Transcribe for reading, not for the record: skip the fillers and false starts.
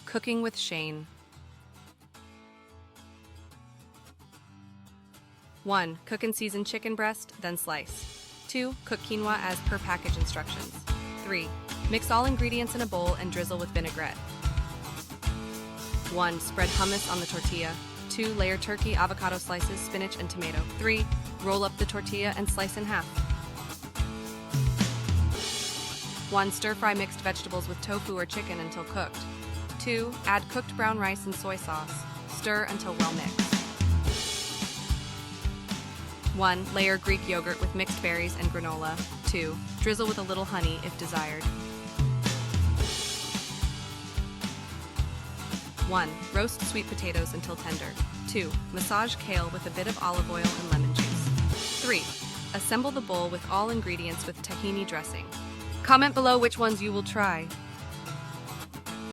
Cooking with Shane. 1. Cook and season chicken breast, then slice. 2. Cook quinoa as per package instructions. 3. Mix all ingredients in a bowl and drizzle with vinaigrette. 1. Spread hummus on the tortilla. 2. Layer turkey, avocado slices, spinach, and tomato. 3. Roll up the tortilla and slice in half. 1. Stir-fry mixed vegetables with tofu or chicken until cooked. 2. Add cooked brown rice and soy sauce. Stir until well mixed. 1. Layer Greek yogurt with mixed berries and granola. 2. Drizzle with a little honey if desired. 1. Roast sweet potatoes until tender. 2. Massage kale with a bit of olive oil and lemon juice. 3. Assemble the bowl with all ingredients with tahini dressing. Comment below which ones you will try.